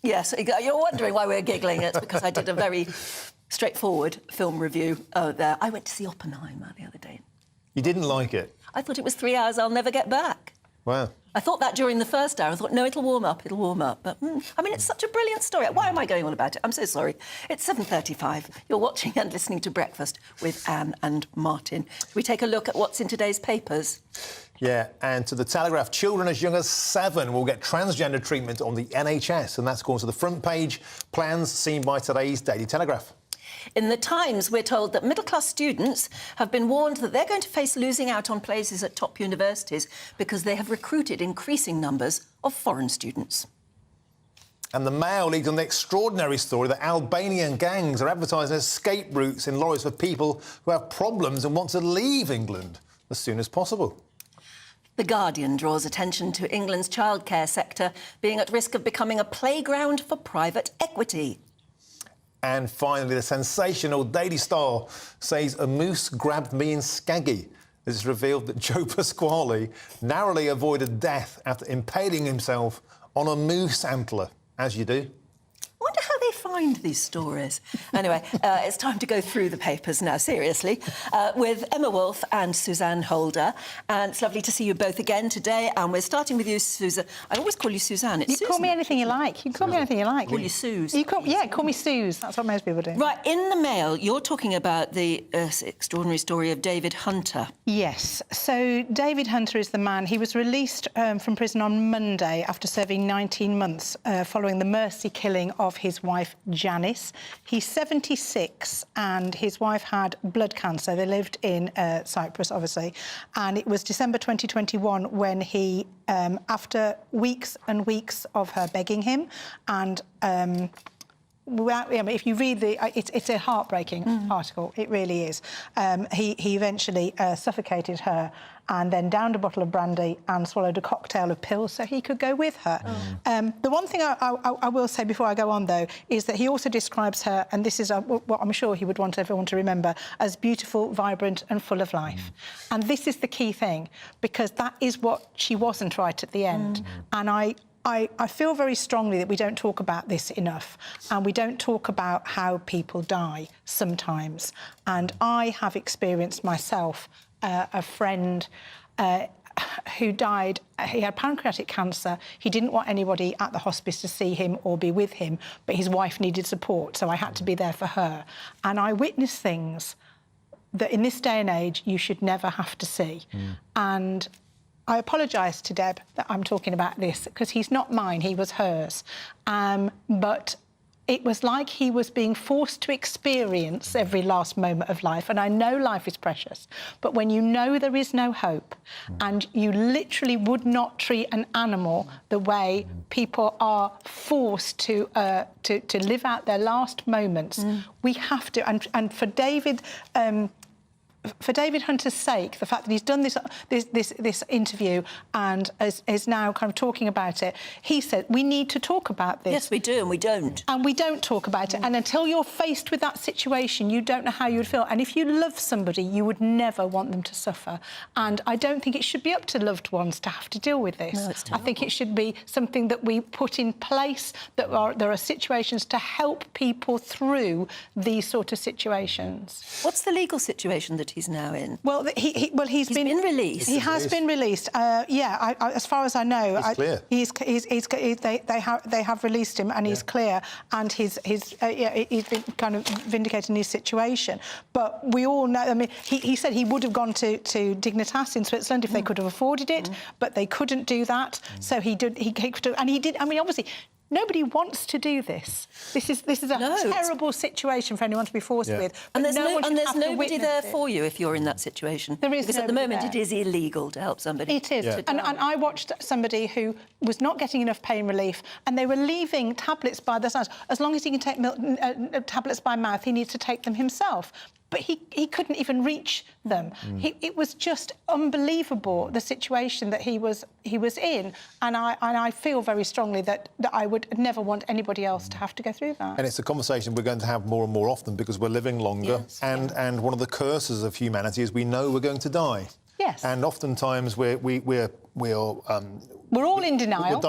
Yes, you're wondering why we're giggling. It's because I did a very straightforward film review there. I went to see Oppenheimer the other day. You didn't like it? I thought it was 3 hours I'll never get back. Wow. I thought that during the first hour. I thought, no, it'll warm up. But, I mean, it's such a brilliant story. Why am I going on about it? I'm so sorry. It's 7:35. You're watching and listening to Breakfast with Anne and Martin. Shall we take a look at what's in today's papers? Yeah, and to the Telegraph, children as young as 7 will get transgender treatment on the NHS, and that's according to the front page plans seen by today's Daily Telegraph. In the Times, we're told that middle-class students have been warned that they're going to face losing out on places at top universities because they have recruited increasing numbers of foreign students. And the Mail leads on the extraordinary story that Albanian gangs are advertising escape routes in lorries for people who have problems and want to leave England as soon as possible. The Guardian draws attention to England's childcare sector being at risk of becoming a playground for private equity. And finally, the sensational Daily Star says a moose grabbed me in Skaggy. It's revealed that Joe Pasquale narrowly avoided death after impaling himself on a moose antler, as you do. I wonder how they find these stories. Anyway, it's time to go through the papers now, seriously, with Emma Wolfe and Suzanne Holder. And it's lovely to see you both again today. And we're starting with you, Susan. I always call you Suzanne. It's you Susan. call me anything you like. You can call me anything you like. Call you Suze. Call me Suze. That's what most people do. Right, in the Mail, you're talking about the extraordinary story of David Hunter. Yes. So David Hunter is the man. He was released from prison on Monday after serving 19 months following the mercy killing of his wife, Janice. He's 76 and his wife had blood cancer. They lived in Cyprus, obviously. And it was December 2021 when he, after weeks and weeks of her begging him and if you read it's a heartbreaking article. It really is. He eventually suffocated her and then downed a bottle of brandy and swallowed a cocktail of pills so he could go with her. The one thing I will say before I go on, though, is that he also describes her, and this is what I'm sure he would want everyone to remember, as beautiful, vibrant and full of life. And this is the key thing, because that is what she wasn't right at the end. And I feel very strongly that we don't talk about this enough, and we don't talk about how people die sometimes. And I have experienced myself a friend who died. He had pancreatic cancer. He didn't want anybody at the hospice to see him or be with him, but his wife needed support, so I had to be there for her. And I witnessed things that in this day and age you should never have to see. And I apologise to Deb that I'm talking about this, because he's not mine, he was hers. But it was like he was being forced to experience every last moment of life. And I know life is precious, but when you know there is no hope and you literally would not treat an animal the way people are forced to live out their last moments, we have to. And for David... for David Hunter's sake, the fact that he's done this interview and is now kind of talking about it, he said, we need to talk about this. Yes, we do, and we don't. And we don't talk about it. And until you're faced with that situation, you don't know how you would feel. And if you love somebody, you would never want them to suffer. And I don't think it should be up to loved ones to have to deal with this. No, it's I think it should be something that we put in place, that there are situations to help people through these sort of situations. What's the legal situation that he's now in? Well, he's been released. He has been released. Yeah, as far as I know, he's clear. They have released him, and he's clear, and he's been kind of vindicating his situation. But we all know. I mean, he said he would have gone to Dignitas in Switzerland if they could have afforded it, but they couldn't do that. So he did. He and he did. I mean, obviously, nobody wants to do this. This is a terrible situation for anyone to be forced with. And there's nobody there for you if you're in that situation. There is, because at the moment it is illegal to help somebody. It is. Yeah. And I watched somebody who was not getting enough pain relief, and they were leaving tablets by their sides. As long as he can take tablets by mouth, he needs to take them himself. But he couldn't even reach them. It was just unbelievable, the situation that he was in, and I feel very strongly that I would never want anybody else to have to go through that. And it's a conversation we're going to have more and more often because we're living longer, and one of the curses of humanity is we know we're going to die. Yeah. Yes. And oftentimes we're all in denial.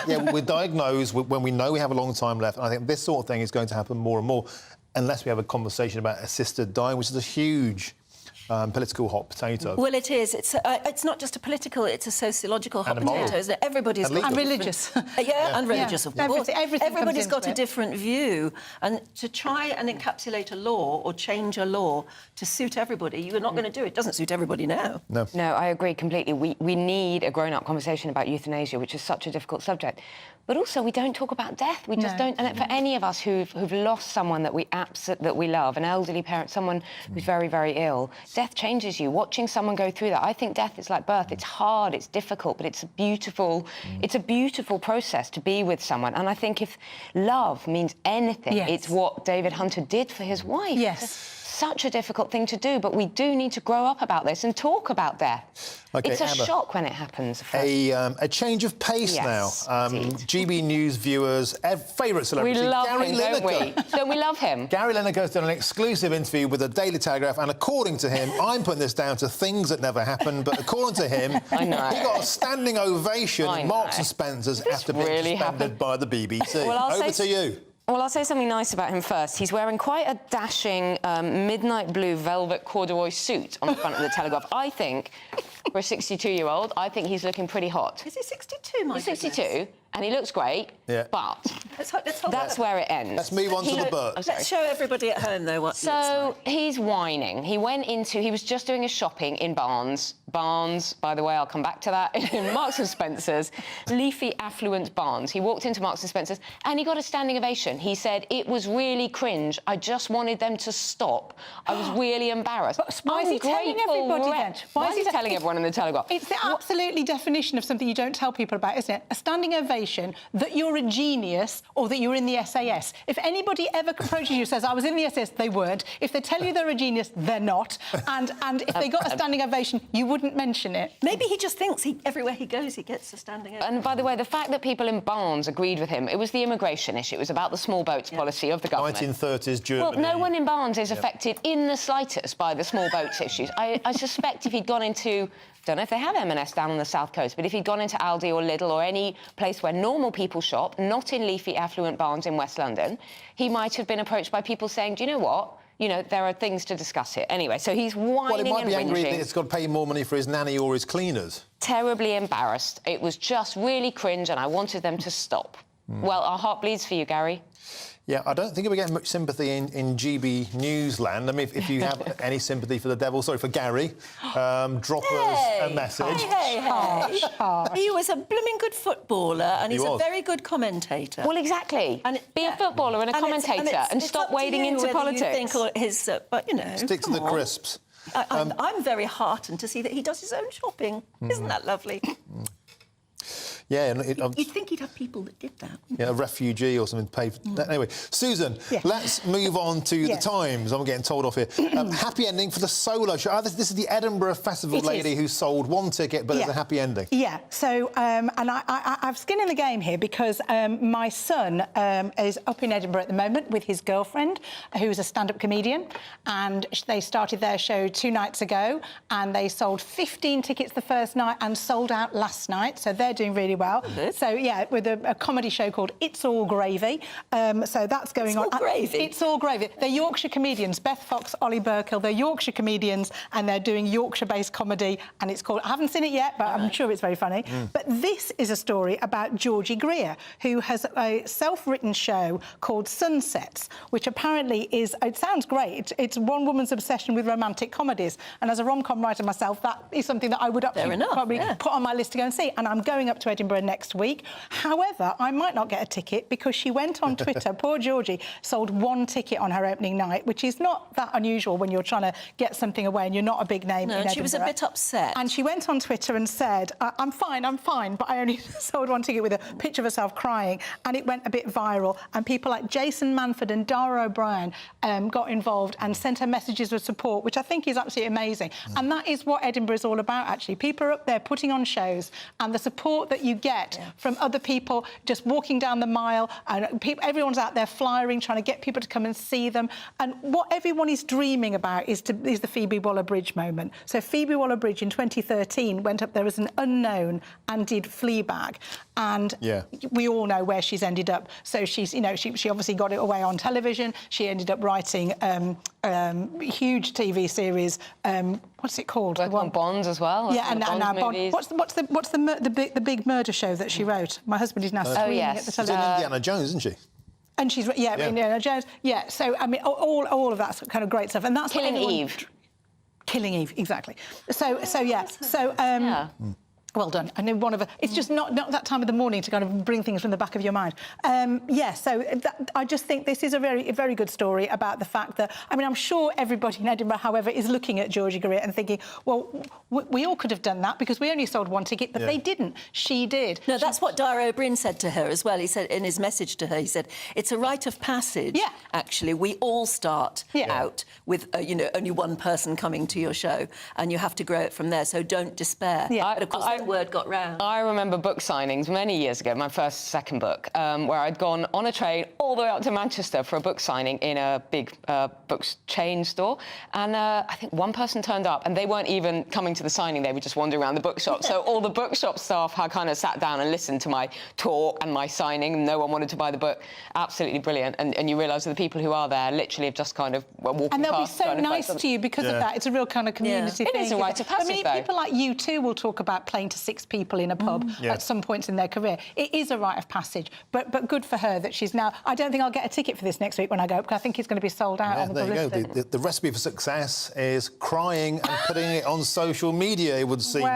We're diagnosed when we know we have a long time left. And I think this sort of thing is going to happen more and more unless we have a conversation about assisted dying, which is a huge political hot potato. Well, it is. It's not just a political, it's a sociological hot potato, isn't it? Everybody's got and religious. And religious, of course. Everybody's got a it. different view. And to try and encapsulate a law or change a law to suit everybody, you're not going to do it. It doesn't suit everybody now. No. No, I agree completely. We need a grown-up conversation about euthanasia, which is such a difficult subject. But also, we don't talk about death. We just don't. And for any of us who've lost someone that we love, an elderly parent, someone who's very, very ill, death changes you. Watching someone go through that, I think death is like birth. It's hard, it's difficult, but it's a beautiful process to be with someone. And I think if love means anything, it's what David Hunter did for his wife. Yes. Such a difficult thing to do, but we do need to grow up about this and talk about death. Okay, it's a Emma, shock when it happens. A change of pace now. GBNEWS viewers' favourite celebrity, we love Gary him, Lineker. Don't we love him? Gary Lineker's done an exclusive interview with the Daily Telegraph, and according to him, I'm putting this down to things that never happened, but according to him, I know. he got a standing ovation at Marks and Spencer's after being really suspended by the BBC. Well, Over to you. Well, I'll say something nice about him first. He's wearing quite a dashing midnight blue velvet corduroy suit on the front of the Telegraph. I think, for a 62-year-old, I think he's looking pretty hot. Is he 62, my He's 62, and he looks great, but let's hold that's where it ends. Let's move on to the but. Let's show everybody at home, though, what So he's whining. He was just doing his shopping in Barnes. Barnes, by the way, I'll come back to that, in Marks and Spencer's, leafy, affluent Barnes. He walked into Marks and Spencer's and he got a standing ovation. He said, it was really cringe. I just wanted them to stop. I was really embarrassed. But why is he telling everybody then? Why is he telling everyone in the Telegraph? It's the absolutely definition of something you don't tell people about, isn't it? A standing ovation that you're a genius or that you're in the SAS. If anybody ever approaches you and says, I was in the SAS, they weren't. If they tell you they're a genius, they're not. And if they got a standing ovation, you wouldn't mention it. Maybe he just thinks everywhere he goes, he gets a standing ovation. And by the way, the fact that people in Barnes agreed with him, it was the immigration issue. It was about the small boats policy of the government. 1930s Germany. Well, no one in Barnes is affected in the slightest by the small boats issues. I suspect if he'd gone into... don't know if they have M&S down on the south coast, but if he'd gone into Aldi or Lidl or any place where normal people shop, not in leafy, affluent Barnes in West London, he might have been approached by people saying, do you know what? You know, there are things to discuss here. Anyway, so he's whining and whinging. Well, it might be angry that it's got to pay more money for his nanny or his cleaners. Terribly embarrassed. It was just really cringe and I wanted them to stop. Well, our heart bleeds for you, Gary. Yeah, I don't think we're getting much sympathy in GBNEWS land. I mean, if you have any sympathy for the devil, sorry, for Gary, drop us a message. Hey. He was a blooming good footballer and he's a very good commentator. Well, exactly. And be a footballer and a commentator and stop wading into politics. You think, or but, you know, stick to the crisps. I'm very heartened to see that he does his own shopping. Isn't that lovely? Yeah, and you'd think he'd have people that did that. Yeah, a refugee or something to pay for that. Anyway, Susan, let's move on to the Times. I'm getting told off here. Happy ending for the solo show. This is the Edinburgh Festival lady who sold one ticket, but it's a happy ending. Yeah, so, and I've skin in the game here because my son is up in Edinburgh at the moment with his girlfriend, who's a stand-up comedian, and they started their show 2 nights ago, and they sold 15 tickets the first night and sold out last night, so they're doing really well. So, yeah, with a comedy show called It's All Gravy. So that's going on. It's all gravy? It's all gravy. They're Yorkshire comedians, Beth Fox, Ollie Burkill. They're Yorkshire comedians, and they're doing Yorkshire-based comedy, and it's called... I haven't seen it yet, but I'm sure it's very funny. But this is a story about Georgie Greer, who has a self-written show called Sunsets, which apparently is... It sounds great. It's one woman's obsession with romantic comedies, and as a rom-com writer myself, that is something that I would probably put on my list to go and see, and I'm going up to Edinburgh next week. However, I might not get a ticket because she went on Twitter, poor Georgie, sold 1 ticket on her opening night, which is not that unusual when you're trying to get something away and you're not a big name in Edinburgh. She was a bit upset. And she went on Twitter and said, I'm fine, but I only sold 1 ticket with a picture of herself crying, and it went a bit viral, and people like Jason Manford and Dara O'Brien got involved and sent her messages of support, which I think is absolutely amazing. And that is what Edinburgh is all about, actually. People are up there putting on shows, and the support that you you get from other people just walking down the mile, and everyone's out there flyering, trying to get people to come and see them. And what everyone is dreaming about is the Phoebe Waller-Bridge moment. So Phoebe Waller-Bridge in 2013 went up there as an unknown and did Fleabag, and we all know where she's ended up. So she's, you know, she obviously got it away on television. She ended up writing huge TV series. What's it called? Working on Bonds as well. Yeah, and now Bond. What's the big murder show that she wrote? My husband is now screaming at the television. Indiana Jones, isn't she? And she's Indiana Jones. Yeah, so I mean, all of that's kind of great stuff, and that's Killing Eve. Killing Eve, exactly. So well done. I know one of a... It's just not that time of the morning to kind of bring things from the back of your mind. I just think this is a very good story about the fact that... I mean, I'm sure everybody in Edinburgh, however, is looking at Georgie Garrett and thinking, well, we all could have done that because we only sold one ticket, but they didn't. She did. No, that's what Dara O'Brien said to her as well. He said in his message to her, he said, it's a rite of passage, actually. We all start out with, only one person coming to your show, and you have to grow it from there, so don't despair. Yeah. But, of course, the word got round. I remember book signings many years ago, my second book, where I'd gone on a train all the way up to Manchester for a book signing in a big books chain store, and I think one person turned up, and they weren't even coming to the signing, they were just wandering around the bookshop. So all the bookshop staff had kind of sat down and listened to my talk and my signing, and no one wanted to buy the book. Absolutely brilliant. And you realise that the people who are there literally have just kind of walking past. And they'll be so nice to you because of that. It's a real kind of community thing. It is a rite of passage, I mean, people like you too will talk about playing to 6 people in a pub at some points in their career. It is a rite of passage, but good for her that she's now... I don't think I'll get a ticket for this next week when I go, because I think it's going to be sold out on the publicity. There you go. The recipe for success is crying and putting it on social media, it would seem.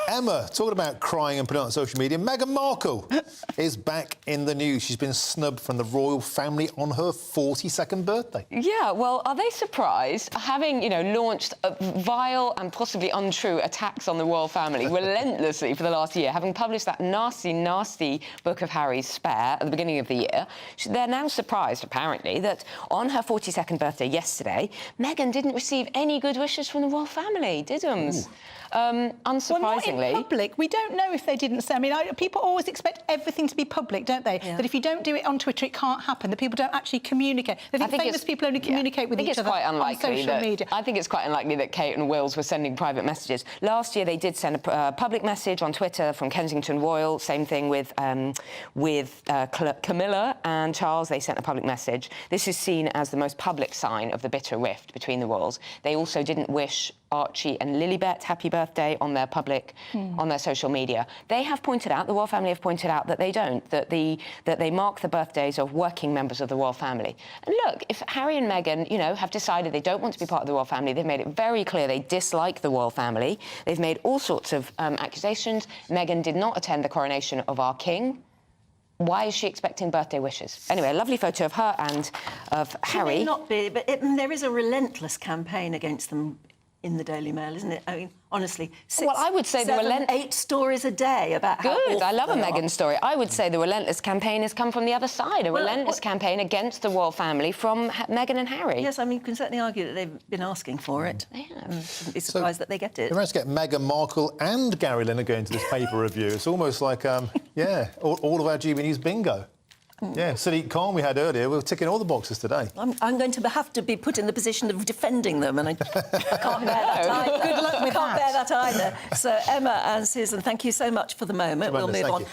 Emma, talking about crying and putting it on social media, Meghan Markle is back in the news. She's been snubbed from the royal family on her 42nd birthday. Yeah, well, are they surprised? Having, launched vile and possibly untrue attacks on the royal family relentlessly for the last year, having published that nasty, nasty book of Harry's Spare at the beginning of the year, they're now surprised, apparently, that on her 42nd birthday yesterday, Meghan didn't receive any good wishes from the royal family, did'ums. Unsurprisingly... Well, not in public. We don't know if they didn't say... I mean, people always expect everything to be public, don't they? Yeah. That if you don't do it on Twitter, it can't happen, that people don't actually communicate. They think famous people only communicate with each other on social media. I think it's quite unlikely that Kate and Wills were sending private messages. Last year, they did send a public message on Twitter from Kensington Royal. Same thing with Camilla and Charles. They sent a public message. This is seen as the most public sign of the bitter rift between the royals. They also didn't wish Archie and Lilibet happy birthday on their public, on their social media. They have pointed out, the royal family have pointed out that they don't, that they mark the birthdays of working members of the royal family. And look, if Harry and Meghan, have decided they don't want to be part of the royal family, they've made it very clear they dislike the royal family. They've made all sorts of accusations. Meghan did not attend the coronation of our king. Why is she expecting birthday wishes? Anyway, a lovely photo of her and of Harry. It may not be, but there is a relentless campaign against them in the Daily Mail, isn't it? I mean, honestly, 6, I would say 7, 8 stories a day about how Good, I love a Meghan Meghan story. I would say the relentless campaign has come from the other side, a relentless campaign against the royal family from Meghan and Harry. Yes, I mean, you can certainly argue that they've been asking for it. They have. Shouldn't be surprised that they get it. We managed to get Meghan Markle and Gary Lineker into this paper review. It's almost like, all of our GBNEWS bingo. Yeah, Sadiq Khan we had earlier, we're ticking all the boxes today. I'm going to have to be put in the position of defending them, and I can't bear that either. Good luck with that. Can't bear that either. So, Emma and Susan, thank you so much for the moment. We'll move on.